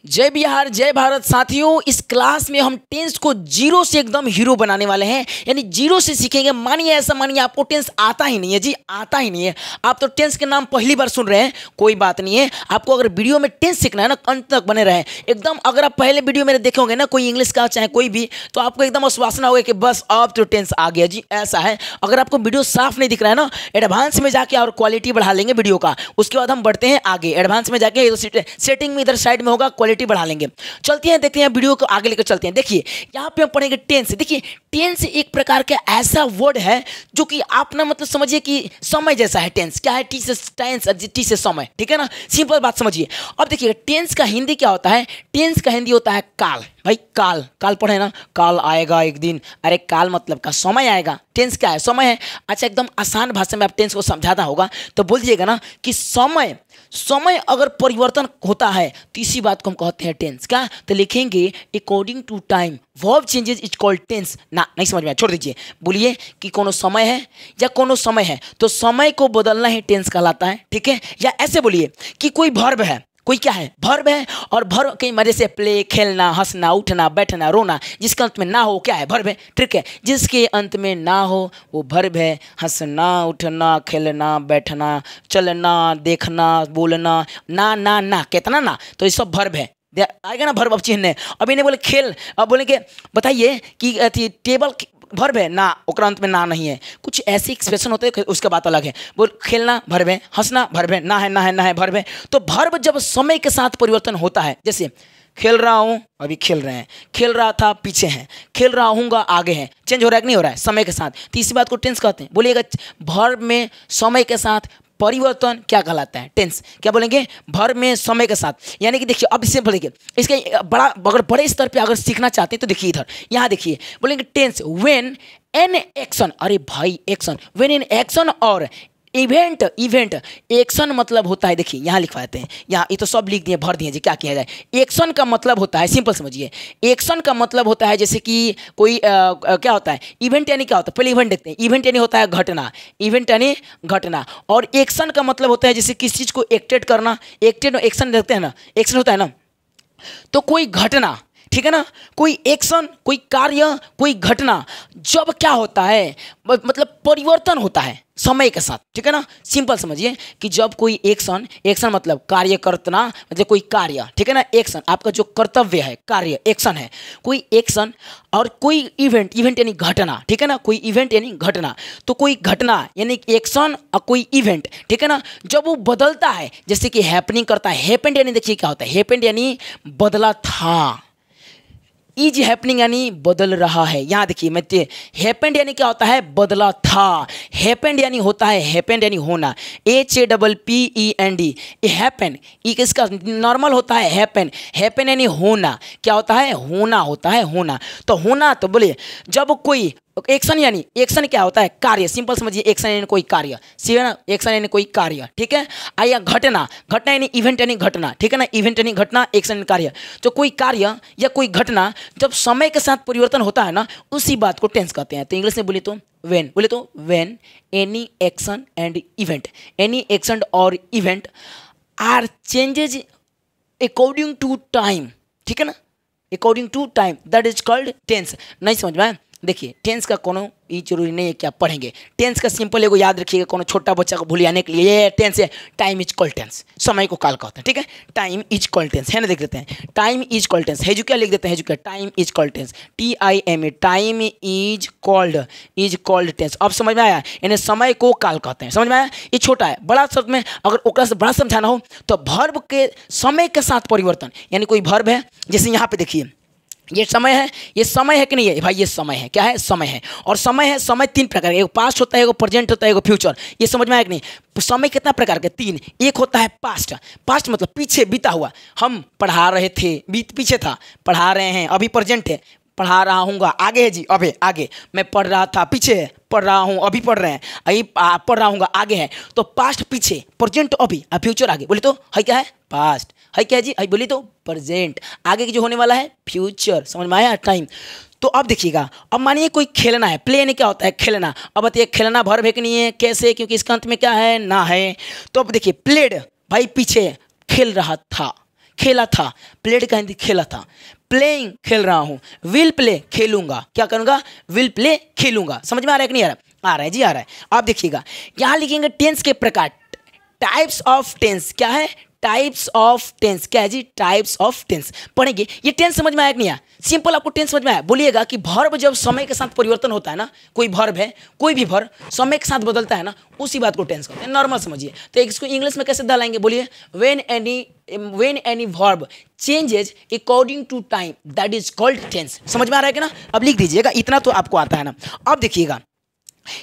जय बिहार जय भारत साथियों, इस क्लास में हम टेंस को जीरो से एकदम हीरो बनाने वाले हैं। यानी जीरो से सीखेंगे। मानिए आपको टेंस आता ही नहीं है जी, आता ही नहीं है। आप तो टेंस के नाम पहली बार सुन रहे हैं, कोई बात नहीं है। आपको अगर वीडियो में टेंस सीखना है ना, अंत तक बने रहे एकदम। अगर आप पहले वीडियो मेरे देखे होंगे ना, कोई इंग्लिश का चाहे कोई भी, तो आपको एकदम आश्वासन होगा कि बस अब तो टेंस आ गया जी, ऐसा है। अगर आपको वीडियो साफ नहीं दिख रहा है ना, एडवांस में जाके और क्वालिटी बढ़ा लेंगे वीडियो का। उसके बाद हम बढ़ते हैं आगे। एडवांस में जाके सेटिंग में इधर साइड में होगा, क्वालिटी बढ़ा लेंगे। चलते हैं, देखते हैं वीडियो को आगे लेकर चलते हैं। देखिए यहाँ पे हम पढ़ेंगे टेंस। देखिए टेंस एक प्रकार का ऐसा वर्ड है जो कि आप ना मतलब समझिए कि समय जैसा है। टेंस क्या है? टी से टेंस, टी से समय, ठीक है ना। सिंपल बात समझिए। अब देखिए टेंस का हिंदी क्या होता है? टेंस का हिंदी होता है काल। भाई काल, काल पढ़े ना, काल आएगा एक दिन। अरे काल मतलब का समय आएगा। टेंस क्या है? समय है। अच्छा एकदम आसान भाषा में आप टेंस को समझाना होगा तो बोल दीजिएगा ना कि समय, समय अगर परिवर्तन होता है तो इसी बात को हम कहते हैं टेंस। क्या? तो लिखेंगे according to time verb changes is called tense. ना नहीं समझ में आया, छोड़ दीजिए। बोलिए कि कोनो समय है या कोनो समय है तो समय को बदलना ही टेंस कहलाता है, ठीक है। या ऐसे बोलिए कि कोई वर्ब है, कोई क्या है? वर्ब है। और वर्ब के मजे से प्ले, खेलना, हंसना, उठना, बैठना, रोना, जिसके अंत में ना हो क्या है? वर्ब है, ठीक है। जिसके अंत में ना हो वो वर्ब है। हंसना, उठना, खेलना, बैठना, चलना, देखना, बोलना, ना ना ना, कितना ना, तो ये सब वर्ब है। आएगा ना वर्ब अब चिन्ह। अब इन्हें बोले खेल, अब बोलेंगे बताइए कि टेबल वर्ब है ना, ओकरा अंत में ना नहीं है। कुछ ऐसे एक्सप्रेशन होते हैं, उसका बात अलग है। बोल खेलना वर्ब है, हंसना वर्ब है, ना है ना है ना है वर्ब है। तो वर्ब जब समय के साथ परिवर्तन होता है, जैसे खेल रहा हूँ अभी खेल रहे हैं, खेल रहा था पीछे हैं, खेल रहा हूँगा आगे हैं। चेंज हो रहा है कि नहीं हो रहा है समय के साथ? तो इसी बात को टेंस कहते हैं। बोलिएगा वर्ब में समय के साथ परिवर्तन क्या कहलाता है? टेंस। क्या बोलेंगे? वर्ब में समय के साथ। यानी कि देखिए अब इससे बोलेंगे इसके बड़ा, अगर बड़े स्तर पे अगर सीखना चाहते हैं तो देखिए इधर, यहाँ देखिए बोलेंगे टेंस व्हेन एन एक्शन। अरे भाई एक्शन, व्हेन एन एक्शन और इवेंट। इवेंट एक्शन मतलब होता है, देखिए यहाँ लिखवा देते हैं। यहाँ ये तो सब लिख दिए, भर दिए जी, क्या किया जाए। एक्शन का मतलब होता है, सिंपल समझिए, एक्शन का मतलब होता है जैसे कि कोई क्या होता है? इवेंट यानी क्या होता है? पहले इवेंट देखते हैं। इवेंट यानी होता है घटना, इवेंट यानी घटना। और एक्शन का मतलब होता है जैसे किसी चीज़ को एक्टेड करना। एक्टेड एक्शन देखते हैं ना, एक्शन होता है ना, तो कोई घटना, ठीक है ना, कोई एक्शन, कोई कार्य, कोई घटना जब क्या होता है मतलब परिवर्तन होता है समय के साथ, ठीक है ना। सिंपल समझिए कि जब कोई एक्शन, एक्शन मतलब कार्य करना, मतलब कोई कार्य, ठीक है ना। एक्शन आपका जो कर्तव्य है, कार्य एक्शन है, कोई एक्शन और कोई इवेंट, इवेंट यानी घटना, ठीक है ना। कोई इवेंट यानी घटना, तो कोई घटना यानी एक्शन और कोई इवेंट, ठीक है ना, जब वो बदलता है, जैसे कि हैपनिंग करता है। हैपेंड यानी देखिए क्या होता है? हैपेंड यानी बदला था। इज हैपनिंग यानी बदल रहा है। यहाँ देखिए मैं हैपेंड यानी क्या होता है? बदला था। हैपेंड यानी होता है, हैपेंड यानी होना, HAPPEND। ये हैपन, ये किसका नॉर्मल होता है? हैपन। हैपन यानी होना। क्या होता है? होना होता है, होना। तो होना, तो बोलिए जब कोई एक्शन, यानी एक्शन क्या होता है? कार्य। सिंपल समझिए, एक्शन यानी कोई कार्य, सी है ना, एक्शन यानी कोई कार्य, ठीक है। आइए घटना, घटना यानी इवेंट यानी घटना, ठीक है ना। इवेंट यानी घटना, एक्शन यानी कार्य। तो कोई कार्य या कोई घटना जब समय के साथ परिवर्तन होता है ना, उसी बात को टेंस कहते हैं। तो इंग्लिश में बोले तो व्हेन, बोले तो when any action and event, any action और event are changes according to time, ठीक है ना, according to time, that is called tense. नहीं समझ में? देखिए टेंस का कोनो ये जरूरी नहीं है कि आप पढ़ेंगे। टेंस का सिंपल एगो याद रखिएगा, कोनो छोटा बच्चा को भूल जाने के लिए, ये टेंस है, टाइम इज कॉल्ड टेंस। समय को काल कहते हैं, ठीक है। टाइम इज कॉल्ड टेंस है ना, देख देते हैं। टाइम इज कॉल्ड टेंस है जो क्या लिख देते हैं, जो time is called tense, TIME, time is called tense. अब समझ में आया? यानी समय को काल कहते हैं। समझ में आया? ये छोटा है, बड़ा शब्द में अगर ओकरा से बड़ा समझाना हो तो वर्ब के समय के साथ परिवर्तन, यानी कोई वर्ब है, जैसे यहाँ पे देखिए ये समय है, ये समय है कि नहीं है भाई? ये समय है। क्या है? समय है। और समय है, समय तीन प्रकार का, एक पास्ट होता है, एक प्रेजेंट होता है, एक फ्यूचर। ये समझ में आया कि नहीं? समय कितना प्रकार के? तीन। एक होता है पास्ट, पास्ट मतलब पीछे बीता हुआ, हम पढ़ा रहे थे, पीछे था, पढ़ा रहे हैं, अभी प्रेजेंट है, पढ़ा रहा हूँगा, आगे है जी, अबे आगे, मैं पढ़ रहा था पीछे है, पढ़ रहा हूँ अभी पढ़ रहे हैं, अभी पढ़ रहा हूँगा आगे है। तो पास्ट पीछे, प्रेजेंट अभी, फ्यूचर आगे। बोले तो है क्या है? पास्ट। है क्या है जी? है बोली तो प्रेजेंट। आगे की जो होने वाला है फ्यूचर। समझ में आया? टाइम। तो अब देखिएगा, अब मानिए कोई खेलना है, प्ले यानी क्या होता है? खेलना। अब बताइए खेलना वर्ब है कि नहीं है? कैसे? क्योंकि इसका अंत में क्या है? ना है। तो अब देखिए प्लेड, भाई पीछे खेल रहा था, खेला था, प्लेड का हिंदी खेला था, प्लेइंग खेल रहा हूँ, विल प्ले खेलूंगा, क्या करूँगा, विल प्ले खेलूंगा। समझ में आ रहा है कि नहीं आ रहा? आ रहा है जी, आ रहा है। आप देखिएगा यहाँ लिखेंगे टेंस के प्रकार, टाइप्स ऑफ टेंस, क्या है, टाइप्स ऑफ टेंस, क्या है जी, टाइप्स ऑफ टेंस पढ़ेंगे। ये टेंस समझ में आया कि नहीं आया? सिंपल आपको टेंस समझ में आया? बोलिएगा कि वर्ब जब समय के साथ परिवर्तन होता है ना, कोई वर्ब है, कोई भी वर्ब समय के साथ बदलता है ना, उसी बात को टेंस कहते हैं। नॉर्मल समझिए। तो इसको इंग्लिश में कैसे डालेंगे, बोलिए, when any verb changes according to time that is called tense. समझ में आ रहा है कि ना? अब लिख दीजिएगा, इतना तो आपको आता है ना। अब देखिएगा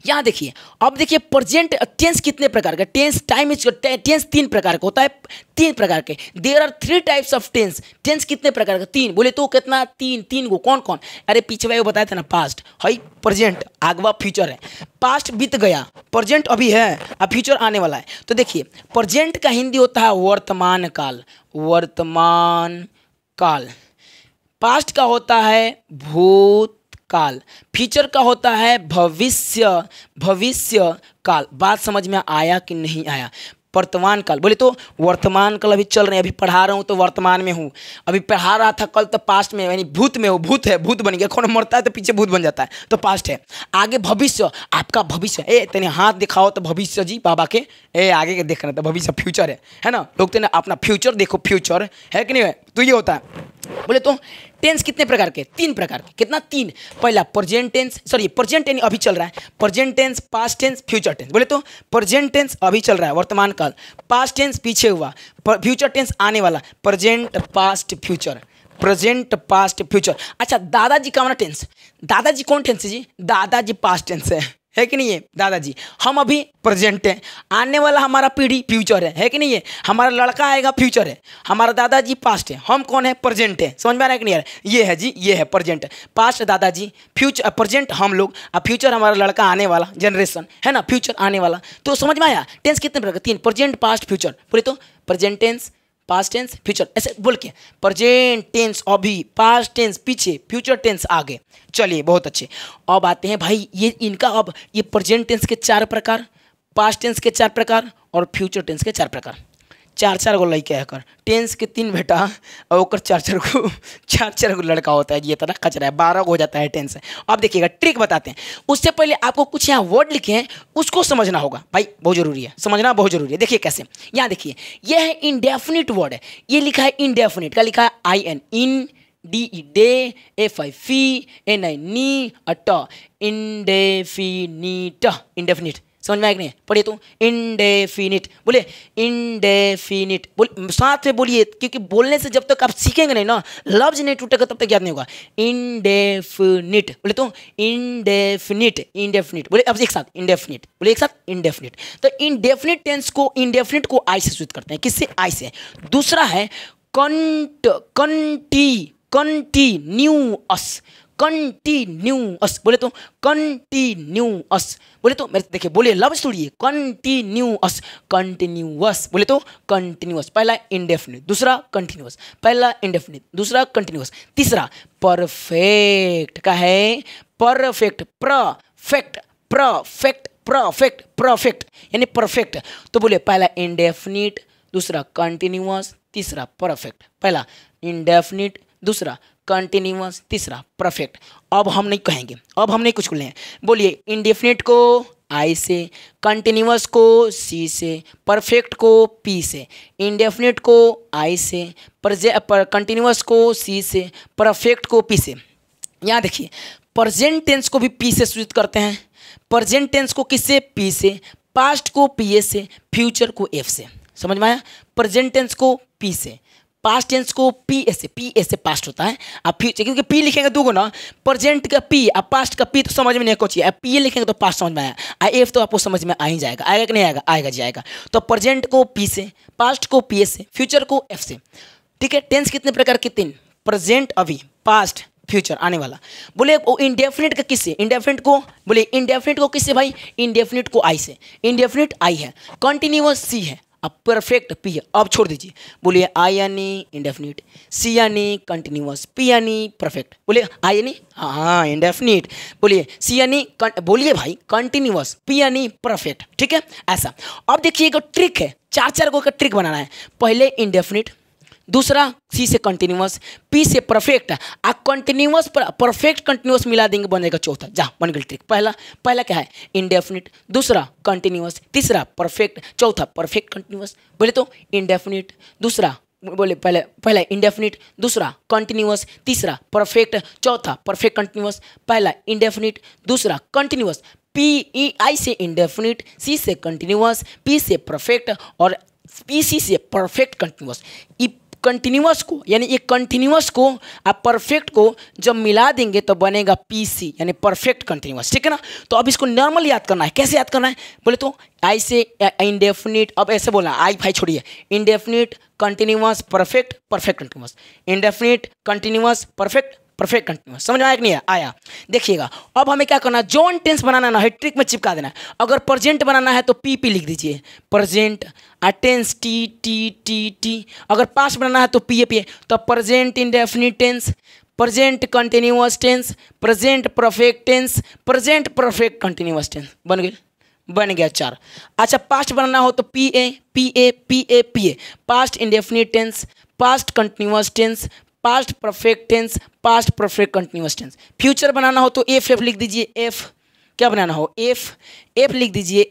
यहाँ देखिए, अब देखिए प्रेजेंट टेंस कितने प्रकार का, टेंस टाइम इज टेंस 3 प्रकार का होता है, 3 प्रकार के। There are 3 types of tense. Tense कितने प्रकार का? 3। बोले तो कितना? 3 को कौन कौन? अरे पीछे वो बताया था ना, पास्ट है, प्रेजेंट अगवा फ्यूचर है। पास्ट बीत गया, प्रेजेंट अभी है, अब फ्यूचर आने वाला है। तो देखिए प्रेजेंट का हिंदी होता है वर्तमान काल, वर्तमान काल। पास्ट का होता है भूत काल, फ्यूचर का होता है भविष्य, भविष्य काल। बात समझ में आया कि नहीं आया? वर्तमान काल, बोले तो वर्तमान काल अभी चल रहे हैं, अभी पढ़ा रहा हूँ तो वर्तमान में हूँ, अभी पढ़ा रहा था कल तो पास्ट में, यानी भूत में हूँ, भूत है, भूत बन गया, कौन मरता है तो पीछे भूत बन जाता है, तो पास्ट है। आगे भविष्य, आपका भविष्य, ए तेने हाथ दिखाओ तो भविष्य जी बाबा के, ए आगे के देखना तो भविष्य फ्यूचर है ना, लोग तेने अपना फ्यूचर देखो, फ्यूचर है कि नहीं है? तो ये होता है। बोले तो टेंस कितने प्रकार के? 3 प्रकार के। कितना? 3। पहला प्रेजेंट टेंस, सॉरी प्रेजेंट यानी अभी चल रहा है, present tense, past tense, future tense. बोले तो प्रेजेंट टेंस अभी चल रहा है, वर्तमान काल, पास्ट टेंस पीछे हुआ, फ्यूचर टेंस आने वाला, present past future, present past future. अच्छा दादाजी का टेंस, दादाजी कौन टेंस है जी? दादाजी पास्ट टेंस है कि नहीं है? दादाजी हम अभी प्रेजेंट है, आने वाला हमारा पीढ़ी फ्यूचर है कि नहीं है? हमारा लड़का आएगा फ्यूचर है, हमारा दादाजी पास्ट है, हम कौन है? प्रेजेंट है। समझ में आ रहा है कि नहीं आ रहा है? ये है जी, ये है प्रेजेंट, पास्ट दादाजी, फ्यूचर प्रेजेंट हम लोग, अब फ्यूचर हमारा लड़का आने वाला जनरेशन है ना, फ्यूचर आने वाला। तो समझ में आया? टेंस कितने प्रकार? 3, प्रेजेंट पास्ट फ्यूचर। बोले तो present tense, past tense, future, ऐसे बोल के प्रेजेंट टेंस अभी, पास्ट टेंस पीछे, फ्यूचर टेंस आगे। चलिए बहुत अच्छे। अब आते हैं भाई ये इनका, अब ये प्रेजेंट टेंस के 4 प्रकार, पास्ट टेंस के 4 प्रकार और फ्यूचर टेंस के 4 प्रकार। 4 गो लड़के है कर, टेंस के 3 बेटा और ओकर 4 गो लड़का होता है। ये तरह कचरा है, 12 हो जाता है टेंस। अब देखिएगा ट्रिक बताते हैं, उससे पहले आपको कुछ यहाँ वर्ड लिखे हैं उसको समझना होगा भाई, बहुत जरूरी है, समझना बहुत जरूरी है। देखिए कैसे, यहाँ देखिए यह है इंडेफिनिट वर्ड है, ये लिखा है इंडेफिनिट, का लिखा है IN, in DE day, FI fee, NI नी, ट, इंडेफिनिट, इंडेफिनिट। समझ में आया कि नहीं? पढ़िए तो इंडेफिनिट, बोले इंडेफिनिट, बोल साथ में बोलिए, क्योंकि बोलने से जब तक आप सीखेंगे नहीं ना, लफ्ज नहीं टूटेगा तब तक याद नहीं होगा। इंडेफिनिट, बोले तो इंडेफिनिट, इंडेफिनिट, बोले अब एक साथ इंडेफिनिट, बोले एक साथ इंडेफिनिट। तो इंडेफिनिट टेंस को, इंडेफिनिट को आई से सूचित करते हैं, किससे? आई से। दूसरा है कंटीन्यूअस, कंटीन्यूअस, बोले तो कंटीन्यूअस, बोले तो मेरे देखिए, बोलिए लफ्ज तोड़िए, कंटीन्यूअस, कंटीन्यूअस, बोले तो कंटीन्यूअस। पहला इंडेफिनिट, दूसरा कंटीन्यूअस, पहला इंडेफिनिट, दूसरा कंटीन्यूअस, तीसरा परफेक्ट का है, perfect, perfect, perfect, perfect, perfect यानी परफेक्ट। तो बोलिए पहला इंडेफिनिट, दूसरा कंटीन्यूअस, तीसरा परफेक्ट। पहला इंडेफिनिट, दूसरा कंटिन्यूअस, तीसरा परफेक्ट। अब हम नहीं कहेंगे, अब हम नहीं कुछ बोलेंगे। बोलिए इंडेफिनिट को आई से, कंटिन्यूअस को सी से, परफेक्ट को पी से, इंडेफिनिट को आई से, कंटिन्यूअस को सी से, परफेक्ट को पी से। यहाँ देखिए प्रेजेंट टेंस को भी पी से सूचित करते हैं, प्रेजेंट टेंस को किससे? पी से, पास्ट को पी से, फ्यूचर को एफ से। समझ में आया? प्रेजेंट टेंस को पी से, पास्ट टेंस को पी से पास्ट होता है। आप फ्यूचर, क्योंकि पी लिखेंगे 2 गो ना, प्रेजेंट का पी और पास्ट का पी तो समझ में नहीं कुछ है, पी लिखेंगे तो पास्ट समझ में आया, एफ तो आपको समझ में आ ही जाएगा। आएगा कि नहीं आएगा? आएगा जी आएगा। तो प्रेजेंट को पी से, पास्ट को पी से, फ्यूचर को एफ से। ठीक है। टेंस कितने प्रकार के? 3, प्रेजेंट अभी, पास्ट फ्यूचर आने वाला। बोले इंडेफिनिट का किससे? इंडेफिनिट को, बोले इंडेफिनिट को किससे भाई? इंडेफिनिट को आई से, इंडेफिनिट आई है, कंटिन्यूअस सी है, अब परफेक्ट पी है। अब छोड़ दीजिए, बोलिए आई यानी इंडेफिनिट, सी यानी कंटिन्यूअस, पी यानी परफेक्ट। बोलिए आई यानी हाँ इंडेफिनिट, बोलिए सी यानी बोलिए भाई कंटिन्यूअस, पी यानी परफेक्ट। ठीक है ऐसा। अब देखिए एक ट्रिक है, 4 को का ट्रिक बनाना है। पहले इंडेफिनिट, दूसरा सी से कंटिन्यूअस, पी से परफेक्ट, आ कंटिन्यूअस परफेक्ट कंटिन्यूअस मिला देंगे बनेगा चौथा। जा बन गई ट्रिक। पहला क्या है इंडेफिनिट, दूसरा कंटिन्यूअस, तीसरा परफेक्ट, चौथा परफेक्ट कंटिन्यूअस। बोले तो इंडेफिनिट, दूसरा बोले पहला इंडेफिनिट, दूसरा कंटिन्यूअस, तीसरा परफेक्ट, चौथा परफेक्ट कंटिन्यूअस। पहला इंडेफिनिट, दूसरा कंटिन्यूअस, आई से इंडेफिनिट, सी से कंटिन्यूअस, पी से परफेक्ट और पीसी से परफेक्ट कंटिन्यूअस। कंटिन्यूअस को यानी ये कंटिन्यूअस को आप परफेक्ट को जब मिला देंगे तो बनेगा पीसी यानी परफेक्ट कंटिन्यूअस। ठीक है ना। तो अब इसको नॉर्मल याद करना है। कैसे याद करना है बोले तो आई से इंडेफिनिट, अब ऐसे बोलना आई फाई छोड़िए, indefinite continuous perfect perfect continuous, indefinite continuous perfect perfect continuous. समझ में आया कि नहीं आया? देखिएगा अब हमें क्या करना है, जॉन टेंस बनाना ना है, ट्रिक में चिपका देना है। अगर प्रेजेंट बनाना है तो पी लिख दीजिए, प्रेजेंट, टेंस टी। अगर पास्ट बनाना है तो पी तो present indefinite tense, present continuous tense, present perfect tense, present perfect continuous tense. बन गया 4। अच्छा पास्ट बनाना हो तो P A, past indefinite tense, past continuous tense, past perfect tense, past perfect continuous tense. Future बनाना हो तो एफ लिख दीजिए, एफ क्या बनाना हो एफ लिख दीजिए,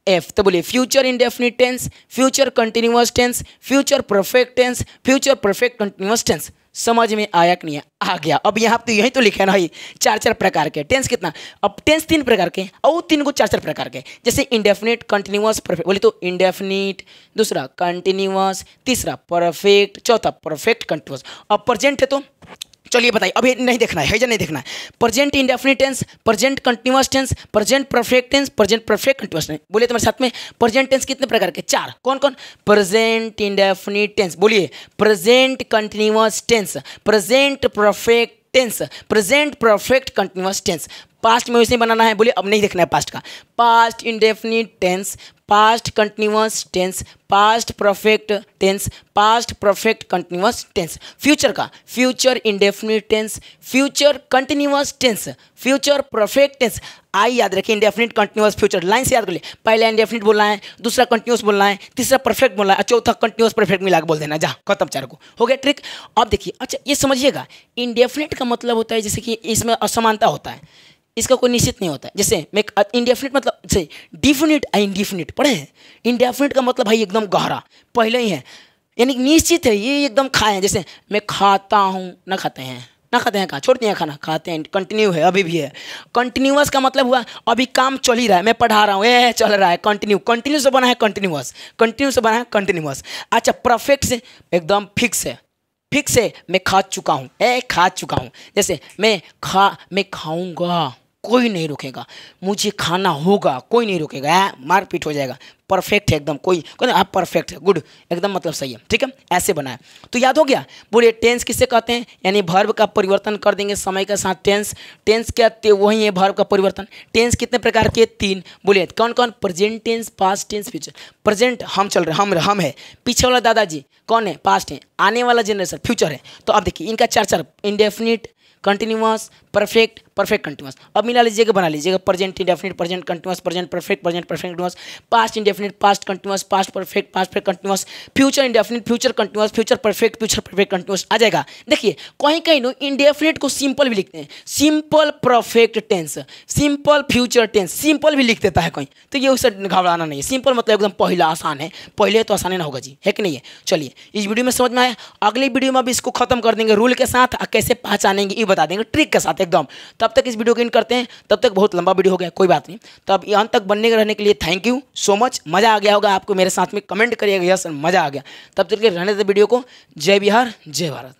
एफ तो बोलिए future indefinite tense, future continuous tense, future perfect tense, future perfect continuous tense. समझ में आया कि नहीं आ गया? अब यहाँ तो यही तो लिखा है ना भाई, 4 प्रकार के टेंस। कितना? अब टेंस 3 प्रकार के और 3 को 4 प्रकार के, जैसे इंडेफिनिट कंटिन्यूअस परफेक्ट। बोले तो इंडेफिनिट, दूसरा कंटिन्यूअस, तीसरा परफेक्ट, चौथा परफेक्ट कंटिन्यूअस। अब प्रेजेंट है तो चलिए बताइए, अभी नहीं देखना है नहीं देखना है। Present indefinite tense, present continuous tense, present perfect tense, present perfect continuous tense. बोलिए तुम्हारे साथ में प्रेजेंट टेंस कितने प्रकार के? 4। कौन कौन? प्रेजेंट इंडेफिनिट टेंस, बोलिए present continuous tense, present perfect tense, present perfect continuous tense. Past में वैसे बनाना है, बोलिए अब नहीं देखना है पास्ट का। Past indefinite tense, past continuous tense, past perfect tense, past perfect continuous tense. Future का future indefinite tense, future continuous tense, future perfect tense. आई याद रखिए इंडेफिनिट कंटिन्यूअस फ्यूचर, लाइन से याद कर लिए। पहला इंडेफिनिट बोलना है, दूसरा कंटिन्यूअस बोलना है, तीसरा परफेक्ट बोलना है, चौथा कंटिन्यूअस परफेक्ट मिला के बोल देना। जा खत्म 4 को हो गया ट्रिक। अब देखिए अच्छा ये समझिएगा, इंडेफिनिट का मतलब होता है जैसे कि इसमें असमानता होता है, इसका कोई निश्चित नहीं होता है। जैसे मैं इंडेफिनिट मतलब जैसे डिफिनिट इंडेफिनिट पढ़े हैं। इंडेफिनिट का मतलब भाई एकदम गहरा पहले ही है, यानी निश्चित है, ये एकदम खाए। जैसे मैं खाता हूँ, ना खाते हैं कहाँ, छोड़ दिए खाना, खाते हैं, कंटिन्यू है, अभी भी है। कंटिन्यूअस का मतलब हुआ अभी काम चल ही रहा है, मैं पढ़ा रहा हूँ, चल रहा है, कंटिन्यू से बना है कंटिन्यूअस, कंटिन्यू से बना है कंटिन्यूअस। अच्छा परफेक्ट से एकदम फिक्स है, मैं खा चुका हूँ। जैसे मैं खाऊंगा, कोई नहीं रोकेगा, मुझे खाना होगा, कोई नहीं रोकेगा, मारपीट हो जाएगा। परफेक्ट है एकदम, कोई आप परफेक्ट है, गुड एकदम मतलब सही है। ठीक है, ऐसे बनाए तो याद हो गया। बोलिए टेंस किसे कहते हैं? यानी वर्ब का परिवर्तन कर देंगे समय के साथ। टेंस क्या वही है वर्ब का परिवर्तन। टेंस कितने प्रकार के? 3। बोलिए कौन कौन? Present tense, past tense, future. Present हम चल रहे, हम है, पीछे वाला दादाजी कौन है? पास्ट है, आने वाला जनरेशन फ्यूचर है। तो अब देखिए इनका 4 indefinite, continuous, perfect, perfect continuous. अब मिला लीजिएगा, बना लीजिएगा present indefinite, present continuous, present perfect continuous, past indefinite, past continuous, past perfect continuous, future indefinite, future continuous, future perfect continuous आ जाएगा। देखिए कहीं नो इंडेफिनिट को सिंपल भी लिखते हैं, simple perfect tense, simple future tense, simple भी लिख देता है कहीं। तो ये उससे घबराना नहीं है, सिंपल मतलब एकदम पहला आसान है, पहले तो आसान ना होगा जी, है कि नहीं है? चलिए इस वीडियो में समझ में आया, अगली वीडियो में अब इसको खत्म कर देंगे रूल के साथ, कैसे पहचानेंगे ये बता देंगे ट्रिक के साथ एकदम। तब तक इस वीडियो को इन करते हैं, तब तक बहुत लंबा वीडियो हो गया, कोई बात नहीं। तब यहाँ तक बनने रहने के लिए थैंक यू सो मच। मज़ा आ गया होगा आपको मेरे साथ में, कमेंट करिएगा यस मज़ा आ गया। तब तक रहने दे वीडियो को। जय बिहार, जय भारत।